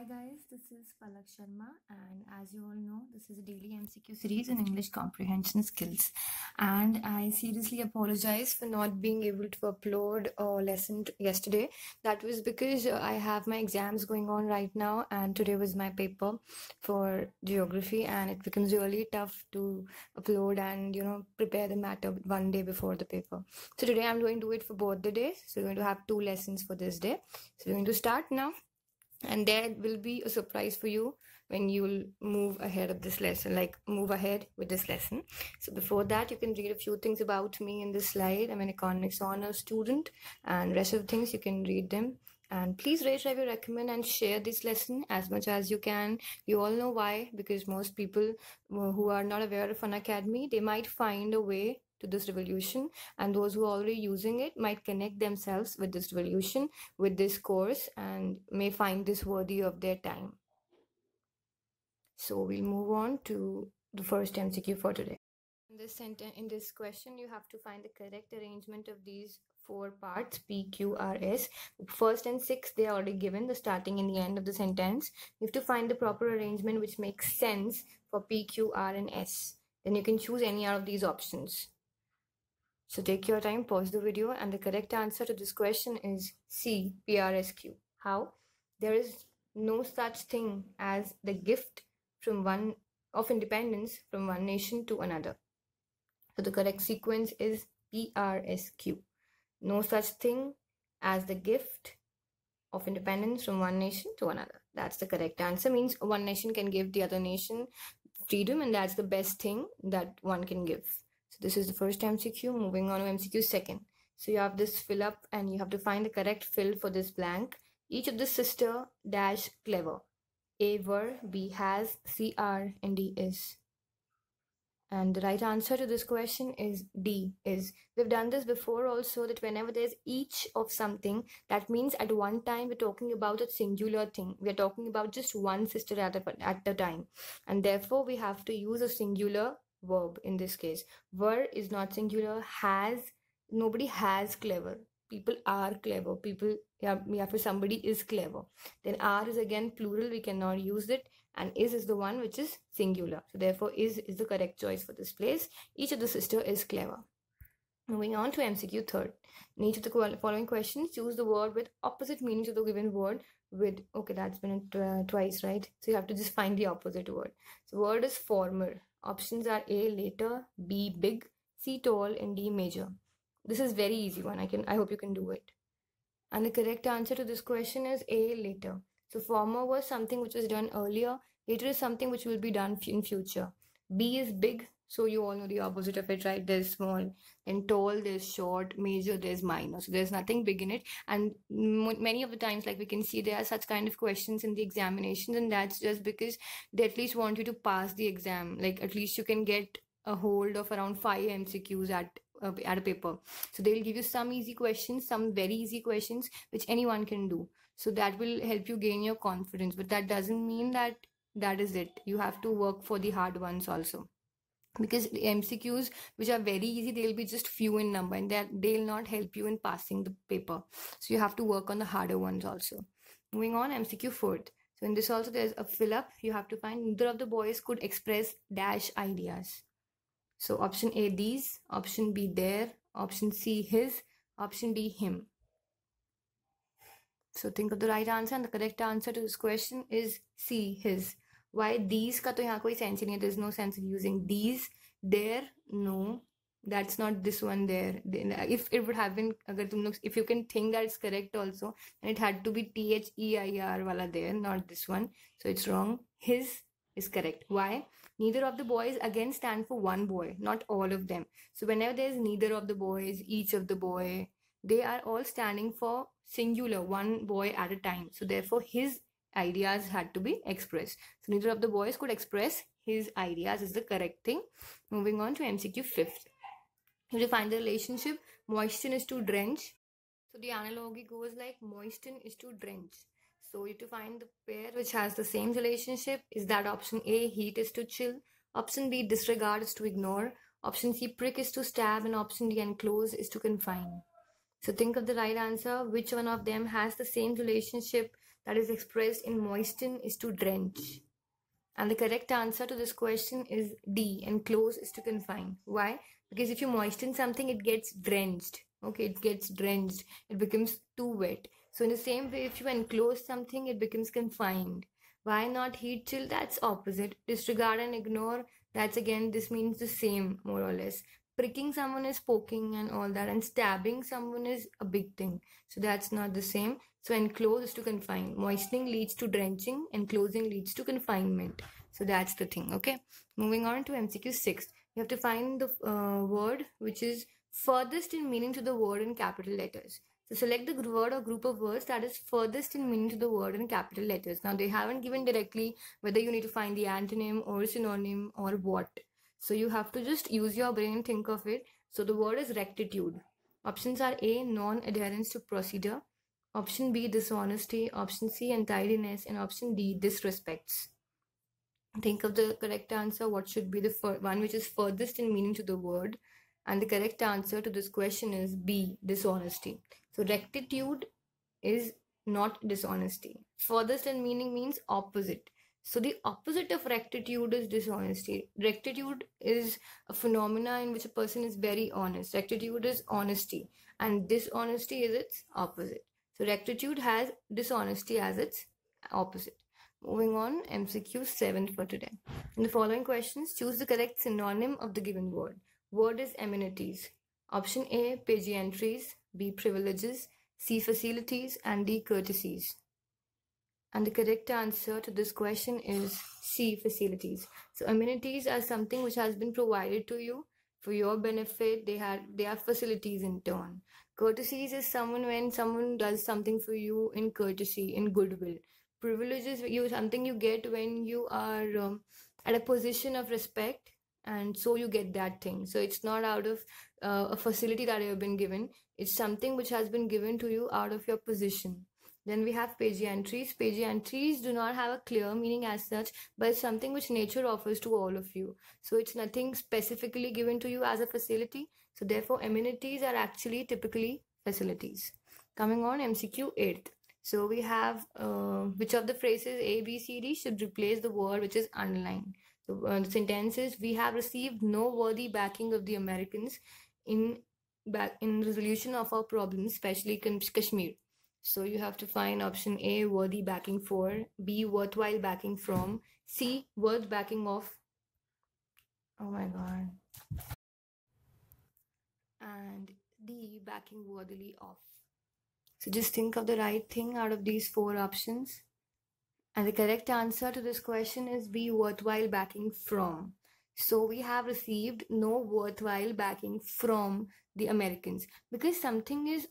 guys, this is Palak Sharma, and as you all know, this is a daily MCQ series in English comprehension skills. And I seriously apologize for not being able to upload a lesson yesterday. That was because I have my exams going on right now, and today was my paper for geography, and it becomes really tough to upload and prepare the matter one day before the paper. So today I'm going to do it for both the days. So we're going to have 2 lessons for this day. So we're going to start now. And there will be a surprise for you when you'll move ahead of this lesson, like move ahead with this lesson. So before that, you can read a few things about me in this slide. I'm an economics honors student, and rest of the things you can read them. And please rate, review, recommend, and share this lesson as much as you can. You all know why, because most people who are not aware of Unacademy, they might find a way to this revolution, and those who are already using it might connect themselves with this revolution, with this course, and may find this worthy of their time. So we'll move on to the first MCQ for today. In this question, you have to find the correct arrangement of these 4 parts, P, Q, R, S. First and sixth, they are already given, the starting and the end of the sentence. You have to find the proper arrangement which makes sense for P, Q, R, and S. Then you can choose any out of these options. So take your time, pause the video, and the correct answer to this question is C, PRSQ. How? There is no such thing as the gift of independence from one nation to another. So the correct sequence is PRSQ. No such thing as the gift of independence from one nation to another. That's the correct answer. Means one nation can give the other nation freedom, and that's the best thing that one can give. So this is the first MCQ. Moving on to MCQ second. So you have this fill up, and you have to find the correct fill for this blank. Each of the sister dash clever. A were, B has, C are, and D is. And the right answer to this question is D is. We've done this before also, that whenever there's each of something, that means at one time we're talking about a singular thing. We're talking about just one sister at a time. And therefore we have to use a singular verb in this case. Were is not singular. Has, nobody has clever. People are clever. For somebody is clever. Then are is again plural. We cannot use it. And is the one which is singular. So therefore is the correct choice for this place. Each of the sister is clever. Moving on to MCQ third. In each of the following questions, choose the word with opposite meaning to the given word with, okay, that's been twice, right? So you have to just find the opposite word. So word is former. Options are A, later, B, big, C, tall, and D, major. This is very easy one. I hope you can do it. And the correct answer to this question is A, later. So former was something which was done earlier. Later is something which will be done in future. B is big. So you all know the opposite of it, right? There's small. And tall, there's short. Major, there's minor. So there's nothing big in it. And many of the times, like we can see, there are such kind of questions in the examinations. And that's just because they at least want you to pass the exam. Like at least you can get a hold of around 5 MCQs at a paper. So they'll give you some easy questions, some very easy questions, which anyone can do. So that will help you gain your confidence. But that doesn't mean that is it. You have to work for the hard ones also. Because the MCQs, which are very easy, they'll be just few in number, and they'll not help you in passing the paper. So you have to work on the harder ones also. Moving on, MCQ fourth. So in this also, there's a fill up. You have to find neither of the boys could express dash ideas. So option A, these. Option B, there. Option C, his. Option D, him. So think of the right answer, and the correct answer to this question is C, his. Why these ka to yahan koi sense nahi hai. There's no sense of using these. There, no. That's not this one there. If it would have been, if you can think that it's correct also, then it had to be THEIR wala there, not this one. So it's wrong. His is correct. Why? Neither of the boys again stand for one boy, not all of them. So whenever there's neither of the boys, each of the boy, they are all standing for singular, one boy at a time. So therefore his ideas had to be expressed. So neither of the boys could express his ideas is the correct thing. Moving on to MCQ fifth. You have to find the relationship. Moisten is to drench. So the analogy goes like moisten is to drench. So you have to find the pair which has the same relationship. Is that option A, heat is to chill. Option B, disregard is to ignore. Option C, prick is to stab. And option D, enclose is to confine. So think of the right answer. Which one of them has the same relationship that is expressed in moisten is to drench. And the correct answer to this question is D. Enclose is to confine. Why? Because if you moisten something, it gets drenched. Okay, it gets drenched. It becomes too wet. So in the same way, if you enclose something, it becomes confined. Why not heat chill? That's opposite. Disregard and ignore. That's again, this means the same, more or less. Pricking someone is poking and all that, and stabbing someone is a big thing. So that's not the same. So enclose is to confine. Moistening leads to drenching. Enclosing leads to confinement. So that's the thing. Okay. Moving on to MCQ 6. You have to find the word which is furthest in meaning to the word in capital letters. So select the word or group of words that is furthest in meaning to the word in capital letters. Now they haven't given directly whether you need to find the antonym or synonym or what. So you have to just use your brain, think of it. So the word is rectitude. Options are A, non-adherence to procedure. Option B, dishonesty. Option C, untidiness. And option D, disrespects. Think of the correct answer. What should be the one which is furthest in meaning to the word? And the correct answer to this question is B, dishonesty. So rectitude is not dishonesty. Furthest in meaning means opposite. So the opposite of rectitude is dishonesty. Rectitude is a phenomena in which a person is very honest. Rectitude is honesty, and dishonesty is its opposite. So rectitude has dishonesty as its opposite. Moving on, MCQ 7 for today. In the following questions, choose the correct synonym of the given word. Word is amenities. Option A, page entries. B, privileges. C, facilities. And D, courtesies. And the correct answer to this question is C, facilities. So amenities are something which has been provided to you for your benefit. They are facilities in turn. Courtesies is when someone does something for you in courtesy, in goodwill. Privileges is something you get when you are at a position of respect, and so you get that thing. So it's not out of a facility that you have been given. It's something which has been given to you out of your position. Then we have page entries. Page entries do not have a clear meaning as such, but it's something which nature offers to all of you. So it's nothing specifically given to you as a facility. So therefore, amenities are actually typically facilities. Coming on, MCQ 8. So we have which of the phrases A, B, C, D should replace the word which is underlined. So the sentence is, we have received no worthy backing of the Americans in resolution of our problems, especially Kashmir. So you have to find option A, worthy backing for. B, worthwhile backing from. C, worth backing off. Oh my god. And D, backing worthily off. So just think of the right thing out of these 4 options. And the correct answer to this question is B, worthwhile backing from. So we have received no worthwhile backing from the Americans, because something is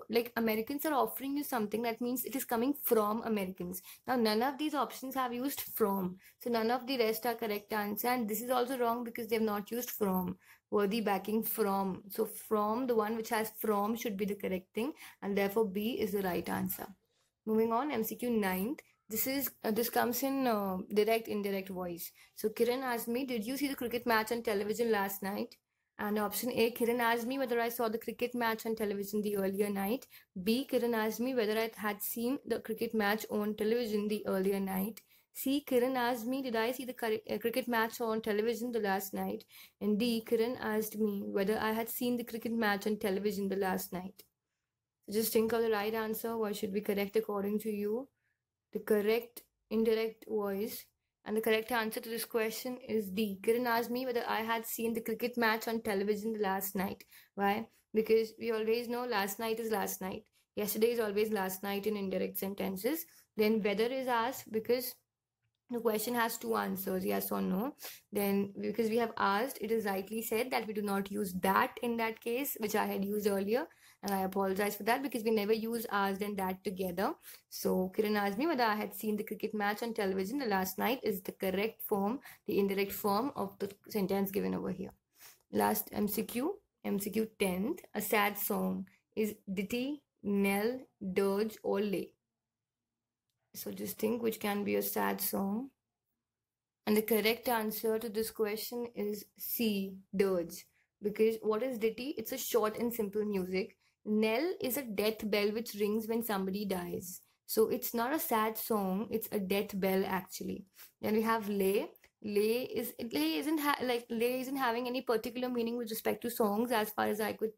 like Americans are offering you something, that means it is coming from Americans. Now none of these options have used from, so none of the rest are correct answer, and this is also wrong because they have not used from. Worthy backing from, so from, the one which has from should be the correct thing, and therefore B is the right answer. Moving on, MCQ 9th. This comes in direct, indirect voice. So Kiran asked me, did you see the cricket match on television last night? And option A, Kiran asked me whether I saw the cricket match on television the earlier night. B, Kiran asked me whether I had seen the cricket match on television the earlier night. C, Kiran asked me, did I see the cricket match on television the last night? And D, Kiran asked me whether I had seen the cricket match on television the last night. So just think of the right answer. What should be correct according to you? The correct indirect voice, and the correct answer to this question is D. Kiran asked me whether I had seen the cricket match on television the last night. Why? Because we always know last night is last night. Yesterday is always last night in indirect sentences. Then whether is asked because the question has 2 answers, yes or no. Then because we have asked, it is rightly said that we do not use that in that case, which I had used earlier. And I apologize for that because we never use asked and that together. So Kiran asked me whether I had seen the cricket match on television the last night is the correct form, the indirect form of the sentence given over here. Last MCQ 10th. A sad song is ditty, knell, dirge or lay. So just think which can be a sad song. And the correct answer to this question is C, dirge. Because what is ditty? It's a short and simple music. Knell is a death bell which rings when somebody dies. So it's not a sad song, it's a death bell actually. Then we have lay. Lay isn't having any particular meaning with respect to songs as far as I could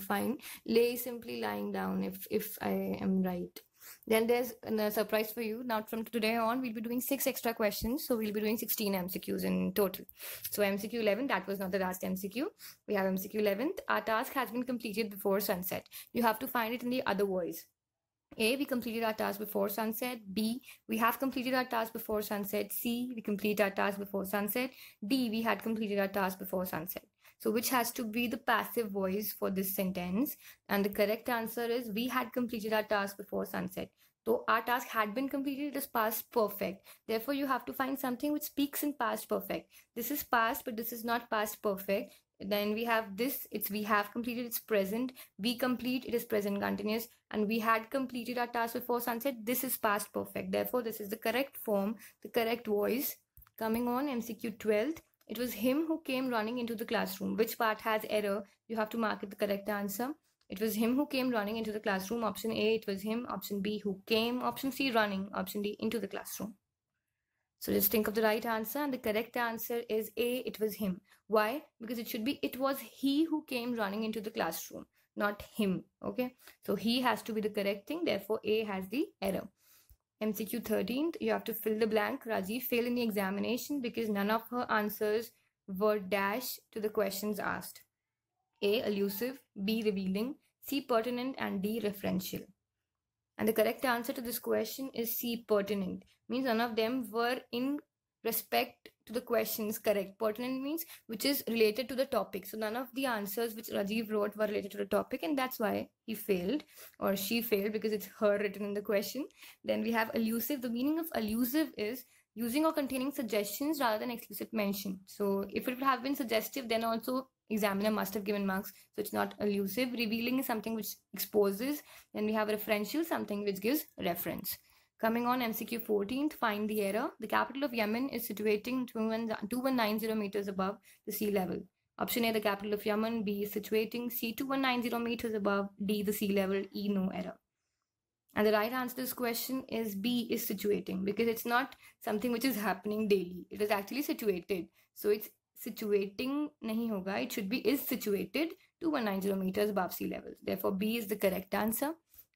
find. Lay is simply lying down, if I am right. Then there's a surprise for you. Now from today on, we'll be doing 6 extra questions. So we'll be doing 16 MCQs in total. So MCQ 11, that was not the last MCQ. We have MCQ 11th. Our task has been completed before sunset. You have to find it in the other voice. A, we completed our task before sunset. B, we have completed our task before sunset. C, we complete our task before sunset. D, we had completed our task before sunset. So which has to be the passive voice for this sentence? And the correct answer is we had completed our task before sunset. So our task had been completed, it is past perfect. Therefore, you have to find something which speaks in past perfect. This is past, but this is not past perfect. Then we have this, it's we have completed, it's present. We complete, it is present continuous. And we had completed our task before sunset, this is past perfect. Therefore, this is the correct form, the correct voice. Coming on, MCQ 12th. It was him who came running into the classroom. Which part has error? You have to mark it the correct answer. It was him who came running into the classroom. Option A, it was him. Option B, who came. Option C, running. Option D, into the classroom. So just think of the right answer, and the correct answer is A, it was him. Why? Because it should be, it was he who came running into the classroom, not him. Okay, so he has to be the correct thing. Therefore, A has the error. MCQ 13th, you have to fill the blank. Rajiv failed in the examination because none of her answers were dash to the questions asked. A, elusive. B, revealing. C, pertinent. And D, referential. And the correct answer to this question is C, pertinent. Means none of them were in respect to the questions correct. Pertinent means which is related to the topic. So none of the answers which Rajiv wrote were related to the topic, and that's why he failed or she failed, because it's her written in the question. Then we have elusive. The meaning of elusive is using or containing suggestions rather than explicit mention. So if it would have been suggestive, then also examiner must have given marks. So it's not elusive. Revealing is something which exposes. Then we have referential, something which gives reference. Coming on, MCQ 14th, find the error. The capital of Yemen is situating 2190 meters above the sea level. Option A, the capital of Yemen. B, is situating. C, 2190 meters above. D, the sea level. E, no error. And the right answer to this question is B, is situating, because it's not something which is happening daily. It is actually situated. So it's situating nahi hoga. It should be is situated 2190 meters above sea level. Therefore, B is the correct answer.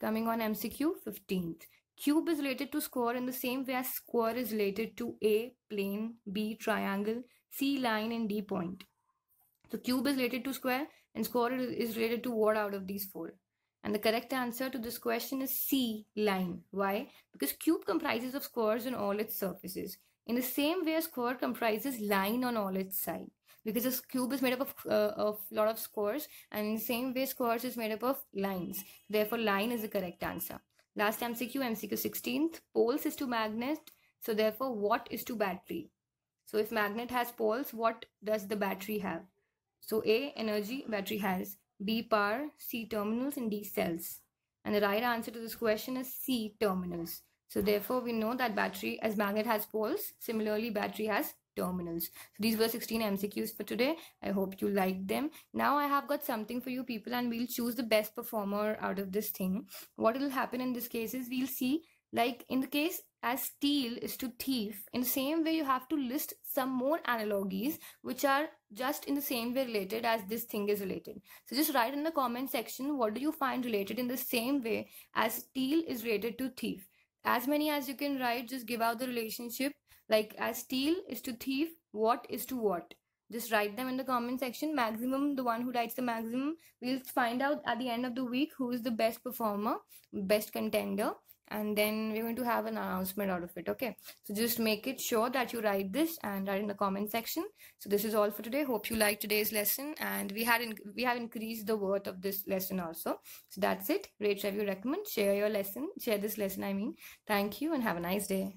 Coming on, MCQ 15th. Cube is related to square in the same way as square is related to A, plane, B, triangle, C, line, and D, point. So cube is related to square, and square is related to what out of these four? And the correct answer to this question is C, line. Why? Because cube comprises of squares on all its surfaces. In the same way, a square comprises line on all its sides. Because a cube is made up of a lot of squares, and in the same way, squares is made up of lines. Therefore, line is the correct answer. Last MCQ, MCQ 16th. Poles is to magnet. So therefore, what is to battery? So if magnet has poles, what does the battery have? So A, energy, battery has. B, power. C, terminals. And D, cells. And the right answer to this question is C, terminals. So therefore, we know that battery, as magnet has poles, similarly battery has terminals. So these were 16 MCQs for today. I hope you liked them. Now I have got something for you people, and we'll choose the best performer out of this thing. What will happen in this case is we'll see, like in the case as steal is to thief, in the same way you have to list some more analogies which are just in the same way related as this thing is related. So just write in the comment section, what do you find related in the same way as steal is related to thief? As many as you can write, just give out the relationship. Like as steal is to thief, what is to what? Just write them in the comment section. Maximum, the one who writes the maximum, we'll find out at the end of the week who is the best performer, best contender. And then we're going to have an announcement out of it. Okay, so just make it sure that you write this and write in the comment section. So this is all for today. Hope you liked today's lesson, and we have increased the worth of this lesson also. So that's it. Rate, review, recommend, share your lesson, share this lesson, I mean. Thank you and have a nice day.